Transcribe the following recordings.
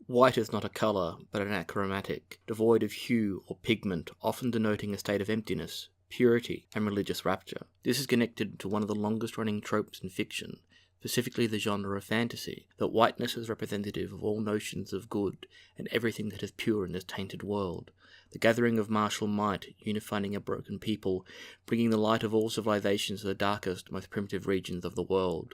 White is not a colour, but an achromatic, devoid of hue or pigment, often denoting a state of emptiness, purity, and religious rapture. This is connected to one of the longest-running tropes in fiction, specifically the genre of fantasy, that whiteness is representative of all notions of good and everything that is pure in this tainted world. The gathering of martial might, unifying a broken people, bringing the light of all civilizations to the darkest, most primitive regions of the world,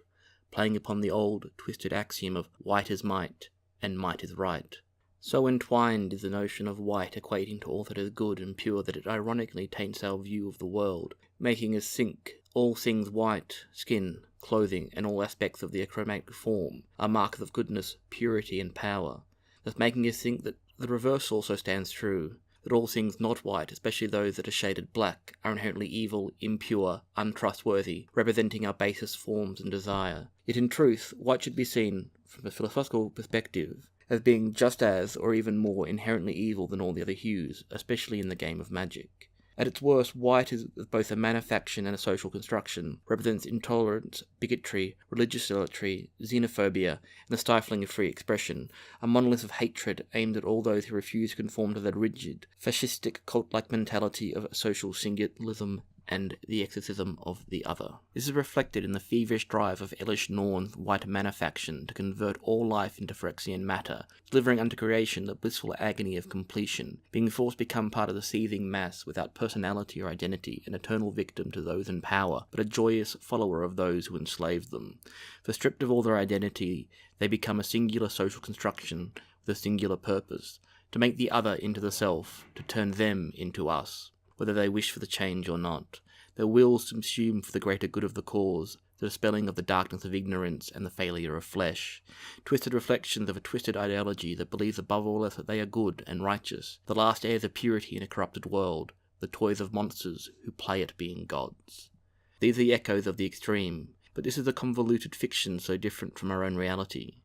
playing upon the old, twisted axiom of white is might, and might is right. So entwined is the notion of white equating to all that is good and pure that it ironically taints our view of the world, making us think all things white, skin, clothing, and all aspects of the achromatic form are markers of goodness, purity, and power, thus making us think that the reverse also stands true, that all things not white, especially those that are shaded black, are inherently evil, impure, untrustworthy, representing our basest forms and desire. Yet in truth, white should be seen, from a philosophical perspective, as being just as, or even more, inherently evil than all the other hues, especially in the game of magic. At its worst, white is both a manufaction and a social construction, represents intolerance, bigotry, religious zealotry, xenophobia, and the stifling of free expression, a monolith of hatred aimed at all those who refuse to conform to the rigid, fascistic, cult-like mentality of social singularism and the exorcism of the other. This is reflected in the feverish drive of Elish Norn's white manufaction to convert all life into Phyrexian matter, delivering unto creation the blissful agony of completion, being forced to become part of the seething mass without personality or identity, an eternal victim to those in power, but a joyous follower of those who enslaved them. For stripped of all their identity, they become a singular social construction with a singular purpose, to make the other into the self, to turn them into us, whether they wish for the change or not. Their wills subsume for the greater good of the cause, the dispelling of the darkness of ignorance and the failure of flesh. Twisted reflections of a twisted ideology that believes above all else that they are good and righteous, the last heirs of purity in a corrupted world, the toys of monsters who play at being gods. These are the echoes of the extreme, but this is a convoluted fiction so different from our own reality.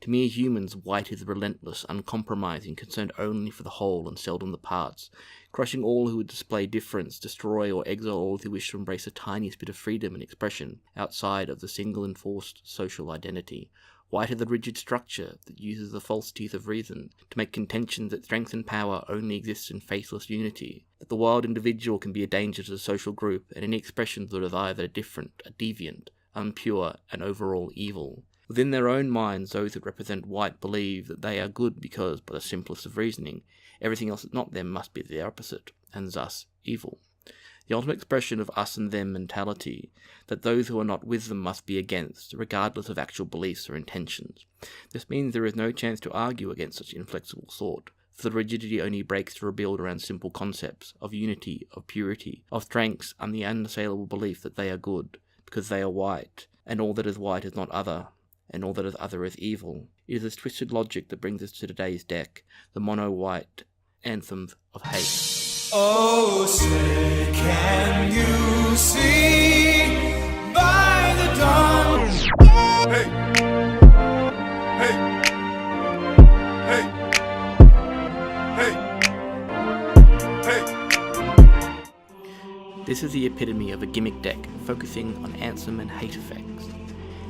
To mere humans, white is relentless, uncompromising, concerned only for the whole and seldom the parts, crushing all who would display difference, destroy or exile all who wish to embrace the tiniest bit of freedom and expression outside of the single enforced social identity. White is the rigid structure that uses the falsities of reason to make contentions that strength and power only exist in faithless unity, that the wild individual can be a danger to the social group, and any expressions of desire that are different, are deviant, impure, and overall evil. Within their own minds, those that represent white believe that they are good because, by the simplest of reasoning, everything else that's not them must be the opposite, and thus evil. The ultimate expression of us and them mentality, that those who are not with them must be against, regardless of actual beliefs or intentions. This means there is no chance to argue against such inflexible thought, for the rigidity only breaks to rebuild around simple concepts of unity, of purity, of strengths, and the unassailable belief that they are good, because they are white, and all that is white is not other, and all that is other is evil. It is this twisted logic that brings us to today's deck, the mono-white Anthems of Hate. Oh, say, can you see by the dawn? Hey! Hey! Hey! Hey! This is the epitome of a gimmick deck, focusing on Anthem and Hate effects.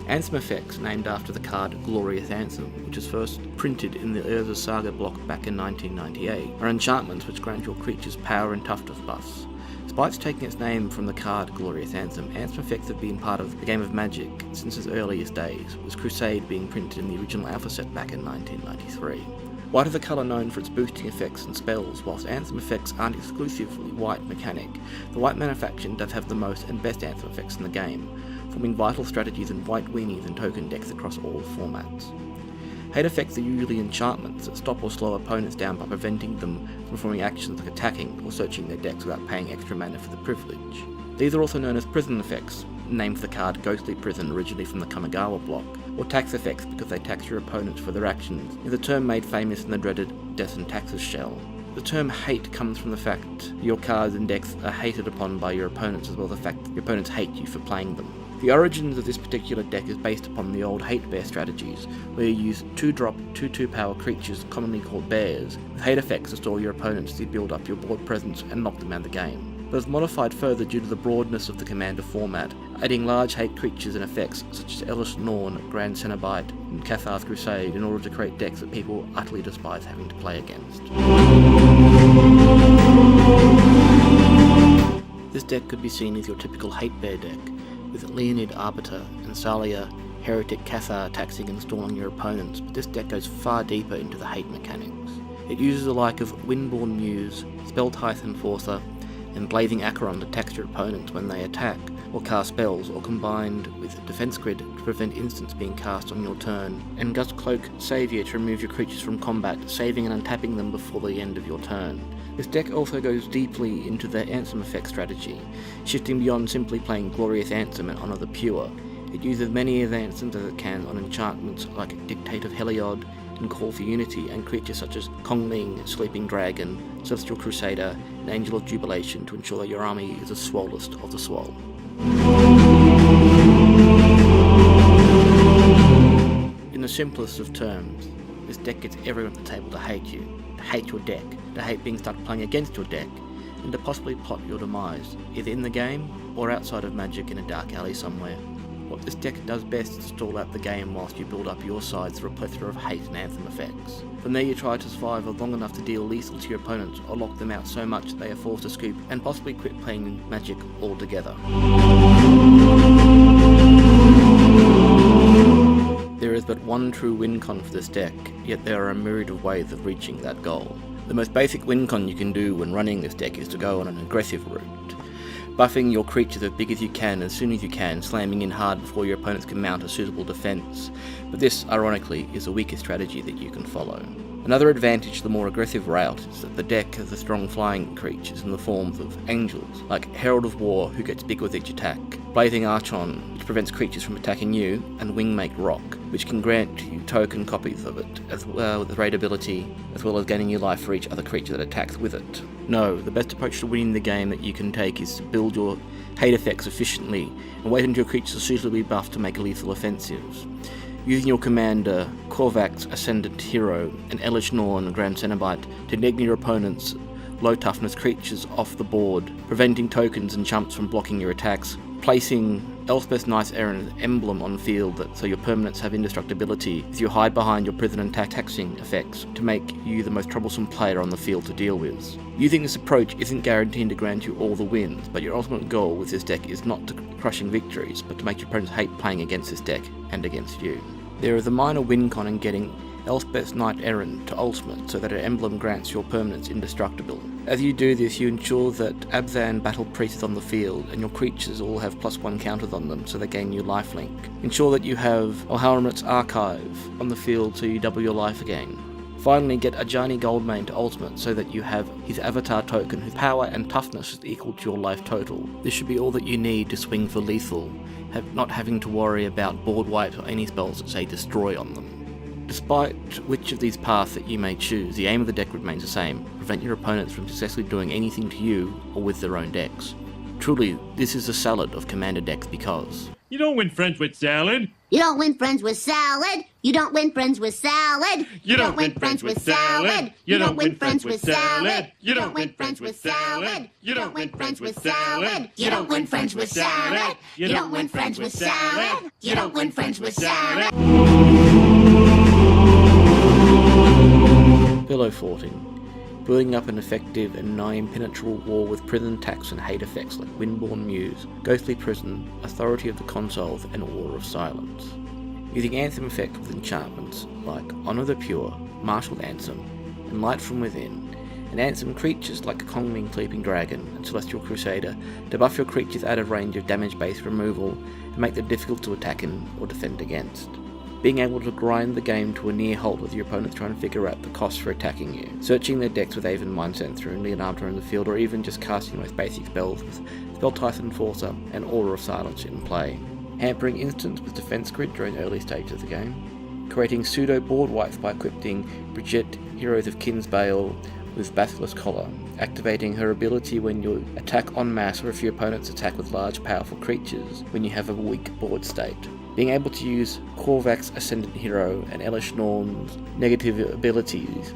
Anthem effects, named after the card Glorious Anthem, which was first printed in the Urza Saga block back in 1998, are enchantments which grant your creatures power and toughness buffs. Despite taking its name from the card Glorious Anthem, Anthem effects have been part of the game of Magic since its earliest days, with Crusade being printed in the original alpha set back in 1993. White is a colour known for its boosting effects and spells, whilst Anthem effects aren't exclusively white mechanic. The white manufacturing does have the most and best Anthem effects in the game, forming vital strategies in white weenies and token decks across all formats. Hate effects are usually enchantments that stop or slow opponents down by preventing them from performing actions like attacking or searching their decks without paying extra mana for the privilege. These are also known as prison effects, named for the card Ghostly Prison originally from the Kamigawa block, or tax effects because they tax your opponents for their actions, is a term made famous in the dreaded Death and Taxes shell. The term hate comes from the fact your cards and decks are hated upon by your opponents, as well as the fact that your opponents hate you for playing them. The origins of this particular deck is based upon the old hate bear strategies, where you use 2-drop, 2/2 power creatures commonly called bears, with hate effects to stall your opponents as you build up your board presence and knock them out of the game. but is modified further due to the broadness of the Commander format, adding large hate creatures and effects such as Elesh Norn, Grand Cenobite, and Cathar's Crusade in order to create decks that people utterly despise having to play against. This deck could be seen as your typical hate bear deck, with Leonid Arbiter and Salia Heretic Cathar taxing and stalling your opponents, but this deck goes far deeper into the hate mechanics. It uses the like of Windborn Muse, Spelltithe Enforcer, and Blazing Acheron to tax your opponents when they attack or cast spells, or combined with Defense Grid to prevent instants being cast on your turn, and Gustcloak Savior to remove your creatures from combat, saving and untapping them before the end of your turn. This deck also goes deeply into the Anthem effect strategy, shifting beyond simply playing Glorious Anthem and Honour the Pure. It uses many of the Anthems as it can on enchantments like Dictate of Heliod and Call for Unity, and creatures such as Kongming, Sleeping Dragon, Celestial Crusader, and Angel of Jubilation to ensure that your army is the swollest of the swole. In the simplest of terms, this deck gets everyone at the table to hate you, to hate your deck, to hate being stuck playing against your deck, and to possibly plot your demise, either in the game or outside of Magic in a dark alley somewhere. What this deck does best is stall out the game whilst you build up your side through a plethora of hate and Anthem effects. From there you try to survive long enough to deal lethal to your opponents or lock them out so much that they are forced to scoop and possibly quit playing Magic altogether. There is but one true win con for this deck, yet there are a myriad of ways of reaching that goal. The most basic win con you can do when running this deck is to go on an aggressive route, buffing your creatures as big as you can as soon as you can, slamming in hard before your opponents can mount a suitable defense, but this, ironically, is the weakest strategy that you can follow. Another advantage to the more aggressive route is that the deck has the strong flying creatures in the forms of angels, like Herald of War, who gets big with each attack, Blazing Archon, which prevents creatures from attacking you, and Wingmake Rock, which can grant you token copies of it, as well with raid ability, as well as gaining you life for each other creature that attacks with it. No, the best approach to winning the game that you can take is to build your hate effects efficiently, and wait until your creatures are suitably buffed to make lethal offensives. Using your commander, Korvax Ascendant Hero, and Elesh Norn Grand Cenobite to neg your opponent's low toughness creatures off the board, preventing tokens and chumps from blocking your attacks, placing Elspeth's Nice Errand's emblem on field so your permanents have indestructibility as you hide behind your prison and taxing effects to make you the most troublesome player on the field to deal with. Using this approach isn't guaranteed to grant you all the wins, but your ultimate goal with this deck is not to crushing victories, but to make your opponents hate playing against this deck and against you. There is a minor win con in getting Elspeth's Knight Errant to ultimate so that her emblem grants your permanents indestructible. As you do this, you ensure that Abzan Battle Priest is on the field and your creatures all have +1 counters on them so they gain you lifelink. Ensure that you have Alharamit's Archive on the field so you double your life again. Finally, get Ajani Goldmane to ultimate so that you have his avatar token whose power and toughness is equal to your life total. This should be all that you need to swing for lethal, not having to worry about board wipes or any spells that say destroy on them. Despite which of these paths that you may choose, the aim of the deck remains the same: prevent your opponents from successfully doing anything to you or with their own decks. Truly, this is a salad of commander decks because you don't win friends with salad. You don't win friends with salad. You don't win friends with salad. You don't win friends with salad. You don't win friends with salad. You don't win friends with salad. You don't win friends with salad. You don't win friends with salad. You don't win friends with salad. You don't win friends with salad. Pillow Forting. Building up an effective and nigh impenetrable wall with prison tax and hate effects like Windborn Muse, Ghostly Prison, Authority of the Consoles, and Aura of Silence. Using Anthem effects with enchantments like Honour the Pure, Martial Anthem, and Light from Within, and Anthem creatures like Kongming Sleeping Dragon and Celestial Crusader to buff your creatures out of range of damage-based removal and make them difficult to attack in or defend against. Being able to grind the game to a near halt with your opponents trying to figure out the costs for attacking you, searching their decks with Aven Mindset through Leonardo in the field, or even just casting the most basic spells with Spelltithe Enforcer and Aura of Silence in play, hampering instants with Defense Grid during early stages of the game, creating pseudo board wipes by equipping Brigitte, Heroes of Kinsbale, with Basilisk Collar, activating her ability when you attack en masse or if your opponents attack with large powerful creatures when you have a weak board state. Being able to use Korvax Ascendant Hero and Elesh Norn's negative abilities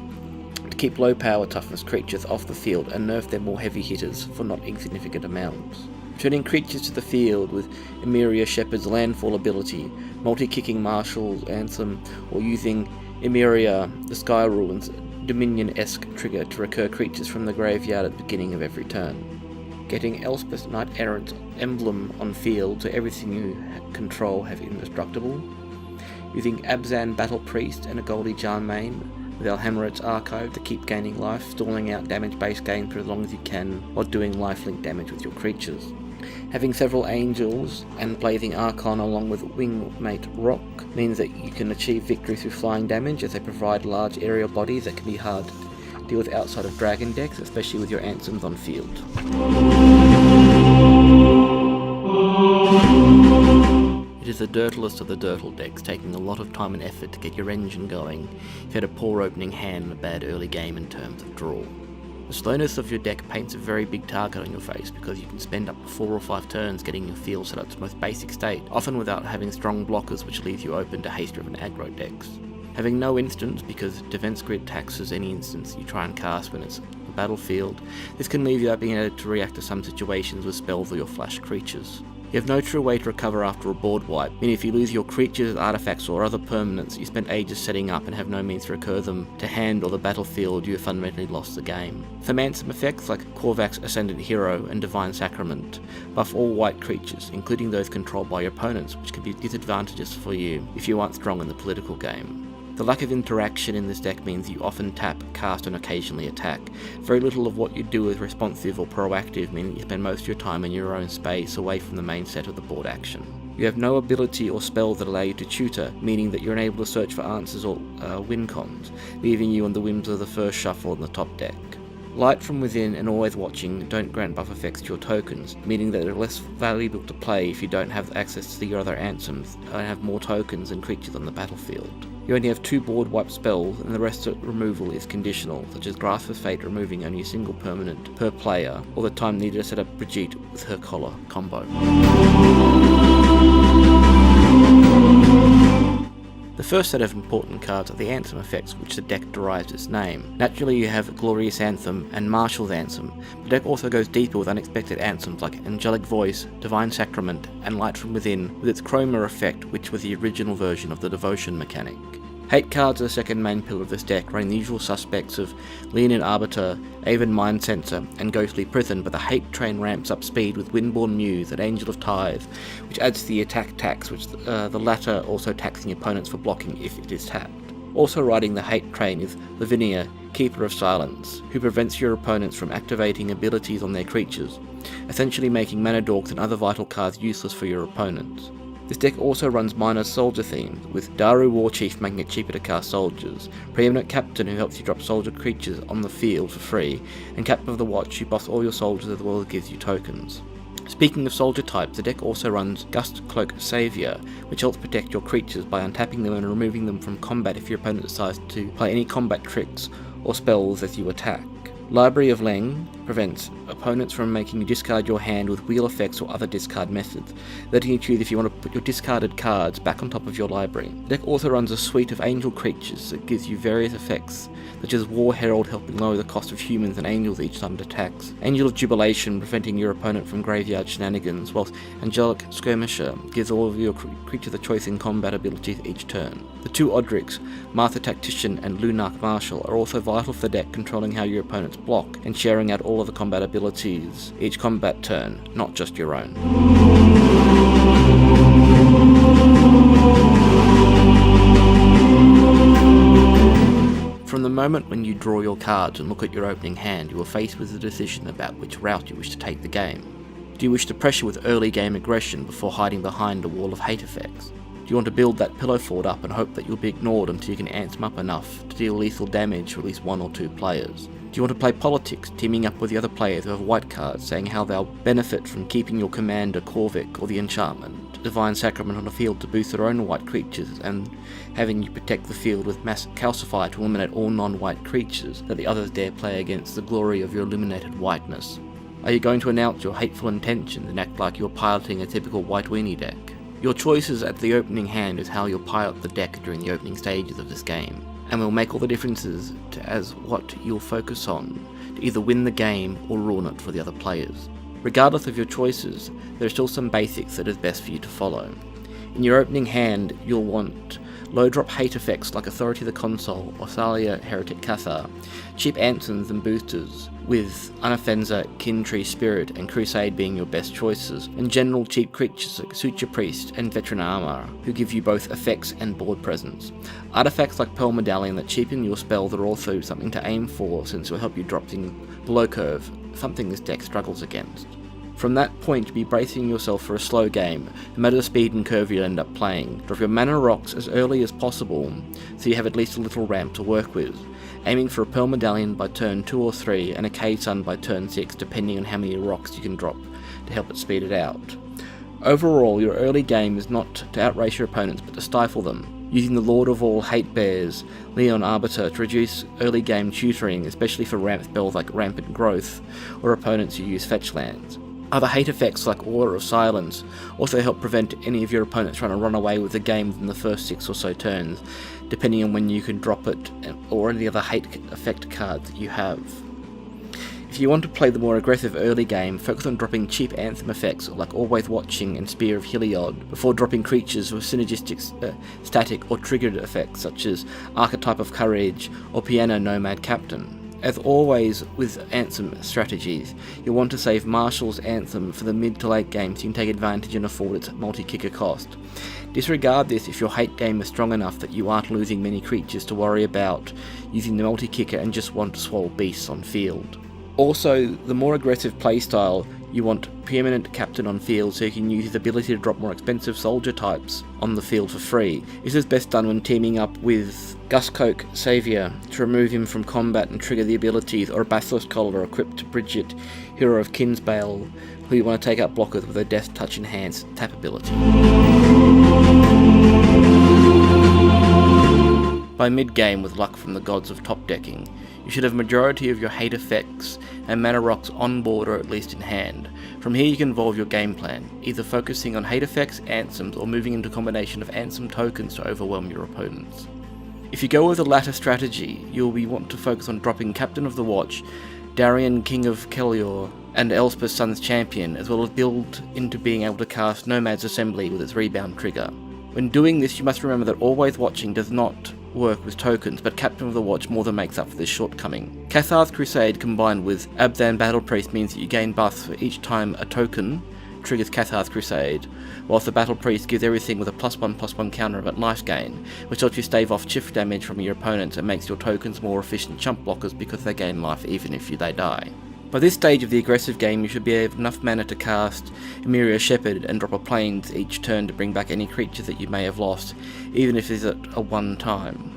to to keep low power toughness creatures off the field and nerf their more heavy hitters for not insignificant amounts. Returning creatures to the field with Emeria Shepherd's landfall ability, multi-kicking Marshall's Anthem, or using Emeria the Sky Ruins Dominion-esque trigger to recur creatures from the graveyard at the beginning of every turn. Getting Elspeth's Knight Errant emblem on field so everything you control have indestructible. Using Abzan Battle Priest and a Goldie Jarmain with Alhammeret's Archive to keep gaining life, stalling out damage-based gain for as long as you can while doing lifelink damage with your creatures. Having several Angels and Blazing Archon along with Wingmate Rock means that you can achieve victory through flying damage, as they provide large aerial bodies that can be hard to deal with outside of Dragon decks, especially with your Anthems on field. It is the dirtlest of the dirtle decks, taking a lot of time and effort to get your engine going if you had a poor opening hand and a bad early game in terms of draw. The slowness of your deck paints a very big target on your face because you can spend up to 4 or 5 turns getting your field set up to its most basic state, often without having strong blockers which leave you open to haste-driven aggro decks. Having no instants because Defense Grid taxes any instance you try and cast when it's the battlefield, this can leave you without being able to react to some situations with spells or your flash creatures. You have no true way to recover after a board wipe, meaning if you lose your creatures, artifacts or other permanents you spent ages setting up and have no means to recur them to hand or the battlefield, you have fundamentally lost the game. Some Anthem effects like Korvac's Ascendant Hero and Divine Sacrament buff all white creatures, including those controlled by your opponents, which can be disadvantageous for you if you aren't strong in the political game. The lack of interaction in this deck means you often tap, cast and occasionally attack. Very little of what you do is responsive or proactive, meaning you spend most of your time in your own space away from the main set of the board action. You have no ability or spells that allow you to tutor, meaning that you're unable to search for answers or win cons, leaving you on the whims of the first shuffle in the top deck. Light from within and always watching don't grant buff effects to your tokens, meaning that they're less valuable to play if you don't have access to your other Anthems and have more tokens and creatures on the battlefield. You only have 2 board wipe spells and the rest of removal is conditional, such as Grasp of Fate removing only a single permanent per player, or the time needed to set up Brigitte with her collar combo. The first set of important cards are the Anthem effects, which the deck derives its name. Naturally you have Glorious Anthem and Marshall's Anthem. The deck also goes deeper with unexpected anthems like Angelic Voice, Divine Sacrament, and Light from Within with its Chroma effect, which was the original version of the Devotion mechanic. Hate cards are the second main pillar of this deck, running the usual suspects of Leonin Arbiter, Aven Mind Sensor, and Ghostly Prison, but the Hate train ramps up speed with Windborn Muse and Angel of Tithe, which adds to the attack tax, which the latter also taxing opponents for blocking if it is tapped. Also riding the Hate train is Lavinia, Keeper of Silence, who prevents your opponents from activating abilities on their creatures, essentially making mana dorks and other vital cards useless for your opponents. This deck also runs minor soldier themes, with Daru Warchief making it cheaper to cast soldiers, Preeminent Captain who helps you drop soldier creatures on the field for free, and Captain of the Watch who buffs all your soldiers as well as gives you tokens. Speaking of soldier types, the deck also runs Gust Cloak Saviour, which helps protect your creatures by untapping them and removing them from combat if your opponent decides to play any combat tricks or spells as you attack. Library of Leng prevents opponents from making you discard your hand with wheel effects or other discard methods, letting you choose if you want to put your discarded cards back on top of your library. The deck also runs a suite of angel creatures that gives you various effects, such as War Herald helping lower the cost of humans and angels each time it attacks, Angel of Jubilation preventing your opponent from graveyard shenanigans, whilst Angelic Skirmisher gives all of your creatures a choice in combat abilities each turn. The 2 Odrics, Martha Tactician and Lunark Marshal, are also vital for the deck, controlling how your opponents block and sharing out all of the combat abilities each combat turn, not just your own. From the moment when you draw your cards and look at your opening hand, you are faced with a decision about which route you wish to take the game. Do you wish to pressure with early game aggression before hiding behind a wall of hate effects? Do you want to build that pillow fort up and hope that you'll be ignored until you can anthem up enough to deal lethal damage to at least 1 or 2 players? Do you want to play politics, teaming up with the other players who have white cards, saying how they'll benefit from keeping your commander Korvik or the enchantment, Divine Sacrament on the field to boost their own white creatures, and having you protect the field with Mass Calcify to eliminate all non-white creatures that the others dare play against the glory of your illuminated whiteness? Are you going to announce your hateful intentions and act like you're piloting a typical white weenie deck? Your choices at the opening hand is how you'll pilot the deck during the opening stages of this game. and will make all the differences as what you'll focus on to either win the game or ruin it for the other players. Regardless of your choices, there are still some basics that is best for you to follow. In your opening hand, you'll want low drop hate effects like Authority of the Console or Thalia Heretic Cathar, cheap anthems and boosters, with Unoffensive, Kin-Tree Spirit and Crusade being your best choices, and general cheap creatures like Suture Priest and Veteran Armor, who give you both effects and board presence. Artifacts like Pearl Medallion that cheapen your spells are also something to aim for, since it will help you drop things below curve, something this deck struggles against. From that point, be bracing yourself for a slow game, no matter the speed and curve you end up playing. Drop your mana rocks as early as possible, so you have at least a little ramp to work with, aiming for a Pearl Medallion by turn 2 or 3 and a Cave Sun by turn 6, depending on how many rocks you can drop to help it speed it out. Overall, your early game is not to outrace your opponents, but to stifle them, using the Lord of All Hate Bears, Leon Arbiter, to reduce early game tutoring, especially for ramp spells like Rampant Growth, or opponents who use fetch lands. Other hate effects like Order of Silence also help prevent any of your opponents trying to run away with the game within the first 6 or so turns, depending on when you can drop it or any other hate effect cards that you have. If you want to play the more aggressive early game, focus on dropping cheap anthem effects like Always Watching and Spear of Heliod, before dropping creatures with synergistic static or triggered effects such as Archetype of Courage or Piano Nomad Captain. As always with Anthem strategies, you'll want to save Marshall's Anthem for the mid to late game so you can take advantage and afford its multi-kicker cost. Disregard this if your hate game is strong enough that you aren't losing many creatures to worry about using the multi-kicker and just want to swallow beasts on field. Also, the more aggressive playstyle, you want Preeminent Captain on field so you can use his ability to drop more expensive soldier types on the field for free. This is best done when teaming up with Guscoke Saviour to remove him from combat and trigger the abilities, or a Basilisk Collar equipped to Bridget, Hero of Kinsbale, who you want to take out blockers with a Death Touch Enhanced tap ability. By mid-game, with luck from the gods of top decking, you should have a majority of your hate effects and mana rocks on board or at least in hand. From here you can evolve your game plan, either focusing on hate effects, anthems, or moving into a combination of anthem tokens to overwhelm your opponents. If you go with the latter strategy, you'll want to focus on dropping Captain of the Watch, Darian King of Kelior, and Elspeth Sun's Champion, as well as build into being able to cast Nomad's Assembly with its rebound trigger. When doing this, you must remember that Always Watching does not work with tokens, but Captain of the Watch more than makes up for this shortcoming. Cathar's Crusade combined with Abzan Battle Priest means that you gain buffs for each time a token triggers Cathar's Crusade, whilst the Battle Priest gives everything with a +1/+1 counter at life gain, which helps you stave off shift damage from your opponents and makes your tokens more efficient chump blockers because they gain life even if they die. By this stage of the aggressive game, you should be able enough mana to cast Emiria Shepherd and drop a plains each turn to bring back any creatures that you may have lost, even if it's at a one time.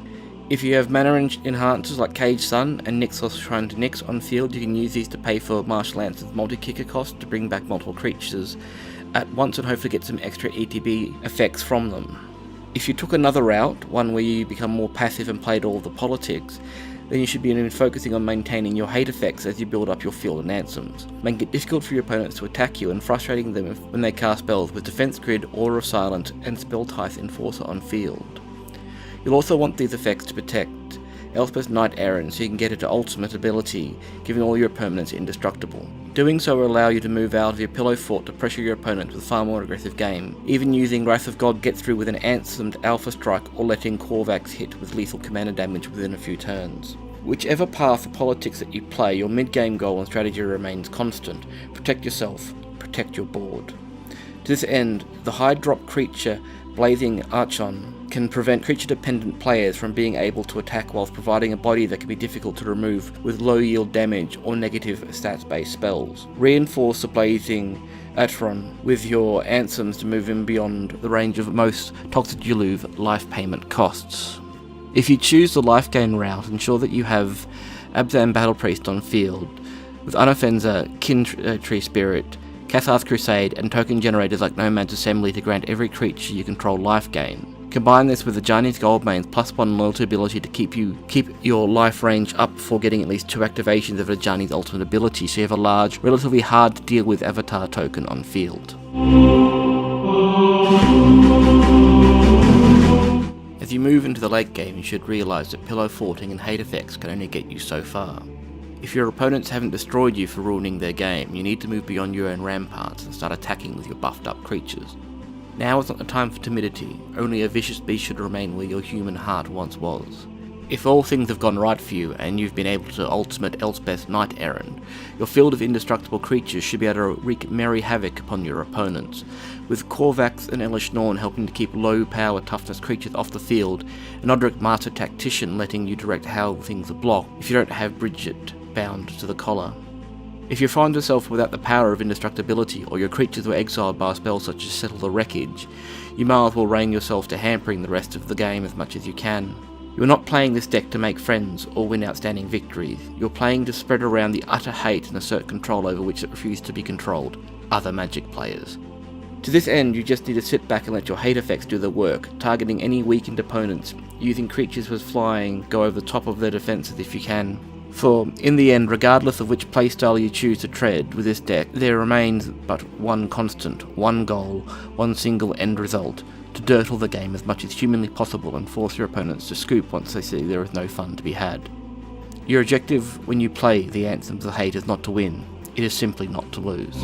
If you have mana enhancers like Cage Sun and Nixos Shrine to Nyx on field, you can use these to pay for Martial Lance's multi-kicker cost to bring back multiple creatures at once and hopefully get some extra ETB effects from them. If you took another route, one where you become more passive and played all the politics, then you should be focusing on maintaining your hate effects as you build up your field and anthems, making it difficult for your opponents to attack you and frustrating them when they cast spells with Defense Grid, Order of Silence, and Spell Tithe Enforcer on field. You'll also want these effects to protect Elspeth's Knight Errant so you can get it to ultimate ability, giving all your permanents indestructible. Doing so will allow you to move out of your pillow fort to pressure your opponents with a far more aggressive game, even using Wrath of God get through with an Anthemed Alpha Strike or letting Korvax hit with lethal commander damage within a few turns. Whichever path of politics that you play, your mid-game goal and strategy remains constant. Protect yourself, protect your board. To this end, the high drop creature Blazing Archon can prevent creature-dependent players from being able to attack whilst providing a body that can be difficult to remove with low-yield damage or negative stats-based spells. Reinforce the Blazing Atron with your anthems to move him beyond the range of most Toxic Deluve life payment costs. If you choose the life gain route, ensure that you have Abzan Battle Priest on field, with Unoffensive, Kin-Tree Spirit, Cathar's Crusade, and token generators like Nomad's Assembly to grant every creature you control life gain. Combine this with the Johnny's Goldmane's +1 loyalty ability to keep your life range up before getting at least 2 activations of a Johnny's ultimate ability, so you have a large, relatively hard to deal with avatar token on field. As you move into the late game, you should realise that pillow forting and hate effects can only get you so far. If your opponents haven't destroyed you for ruining their game, you need to move beyond your own ramparts and start attacking with your buffed up creatures. Now is not the time for timidity, only a vicious beast should remain where your human heart once was. If all things have gone right for you, and you've been able to ultimate Elspeth's knight errand, your field of indestructible creatures should be able to wreak merry havoc upon your opponents, with Korvax and Elish Norn helping to keep low power toughness creatures off the field, and Odric Master Tactician letting you direct how things are blocked if you don't have Bridget bound to the collar. If you find yourself without the power of indestructibility, or your creatures were exiled by a spell such as Settle the Wreckage, you might as well rein yourself to hampering the rest of the game as much as you can. You're not playing this deck to make friends or win outstanding victories, you're playing to spread around the utter hate and assert control over which it refuses to be controlled, other Magic players. To this end, you just need to sit back and let your hate effects do the work, targeting any weakened opponents, using creatures with flying, go over the top of their defences if you can. For, in the end, regardless of which playstyle you choose to tread with this deck, there remains but one constant, one goal, one single end result: to dirtle the game as much as humanly possible and force your opponents to scoop once they see there is no fun to be had. Your objective when you play the Anthems of Hate is not to win, it is simply not to lose.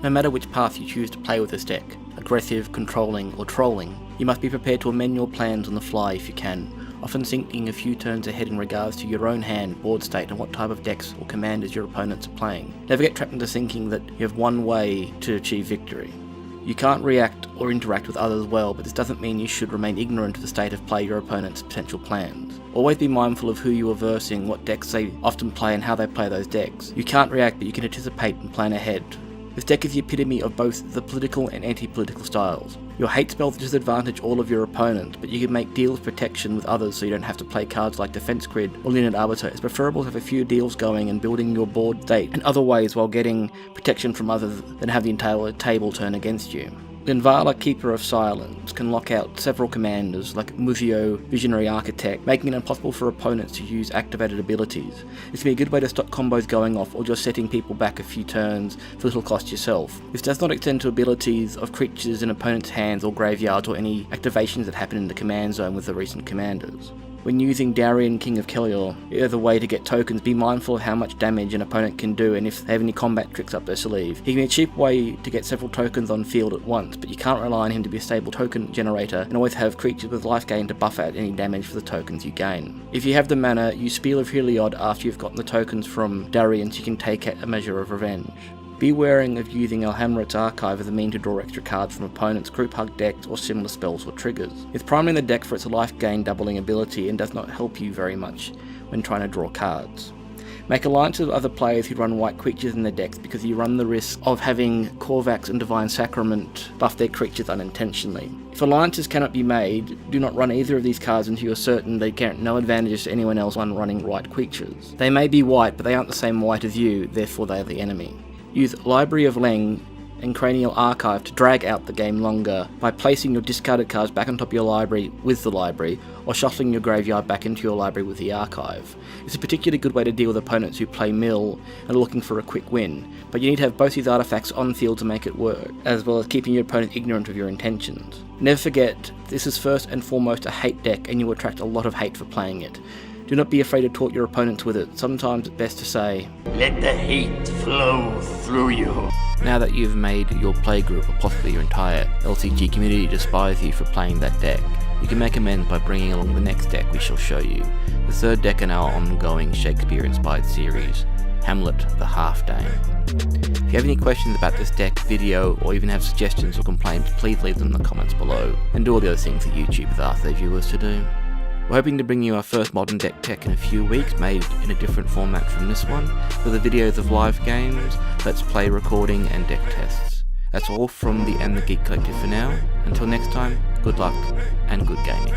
No matter which path you choose to play with this deck, aggressive, controlling, or trolling, you must be prepared to amend your plans on the fly if you can, often thinking a few turns ahead in regards to your own hand, board state, and what type of decks or commanders your opponents are playing. Never get trapped into thinking that you have one way to achieve victory. You can't react or interact with others well, but this doesn't mean you should remain ignorant of the state of play your opponent's potential plans. Always be mindful of who you are versing, what decks they often play, and how they play those decks. You can't react, but you can anticipate and plan ahead. This deck is the epitome of both the political and anti-political styles. Your hate spells disadvantage all of your opponents, but you can make deals protection with others so you don't have to play cards like Defense Grid or Leonid Arbiter. It's preferable to have a few deals going and building your board state in other ways while getting protection from others than have the entire table turn against you. Linvala, Keeper of Silence, can lock out several commanders like Muzio, Visionary Architect, making it impossible for opponents to use activated abilities. This can be a good way to stop combos going off or just setting people back a few turns for little cost yourself. This does not extend to abilities of creatures in opponents' hands or graveyards or any activations that happen in the command zone with the recent commanders. When using Darian, King of Kelior as a way to get tokens, be mindful of how much damage an opponent can do and if they have any combat tricks up their sleeve. He can be a cheap way to get several tokens on field at once, but you can't rely on him to be a stable token generator and always have creatures with life gain to buff out any damage for the tokens you gain. If you have the mana, use Spiel of Heliod after you've gotten the tokens from Darian so you can take a measure of revenge. Be wary of using Alhamrat's Archive as a mean to draw extra cards from opponents' group hug decks or similar spells or triggers. It's primarily in the deck for its life gain doubling ability and does not help you very much when trying to draw cards. Make alliances with other players who run white creatures in their decks because you run the risk of having Korvax and Divine Sacrament buff their creatures unintentionally. If alliances cannot be made, do not run either of these cards until you're certain they grant no advantages to anyone else when running white creatures. They may be white, but they aren't the same white as you, therefore they are the enemy. Use Library of Leng and Cranial Archive to drag out the game longer by placing your discarded cards back on top of your library with the library, or shuffling your graveyard back into your library with the archive. It's a particularly good way to deal with opponents who play mill and are looking for a quick win, but you need to have both these artifacts on field to make it work, as well as keeping your opponent ignorant of your intentions. Never forget, this is first and foremost a hate deck and you will attract a lot of hate for playing it. Do not be afraid to taunt your opponents with it. Sometimes it's best to say, Let the hate flow through you. now that you've made your playgroup, or possibly your entire LCG community, despise you for playing that deck, you can make amends by bringing along the next deck we shall show you, the third deck in our ongoing Shakespeare-inspired series, Hamlet the Half-Dame. If you have any questions about this deck, video, or even have suggestions or complaints, please leave them in the comments below, and do all the other things that YouTubers ask their viewers to do. We're hoping to bring you our first modern deck tech in a few weeks, made in a different format from this one, with the videos of live games, let's play recording, and deck tests. That's all from the And the Geek Collective for now. Until next time, good luck and good gaming.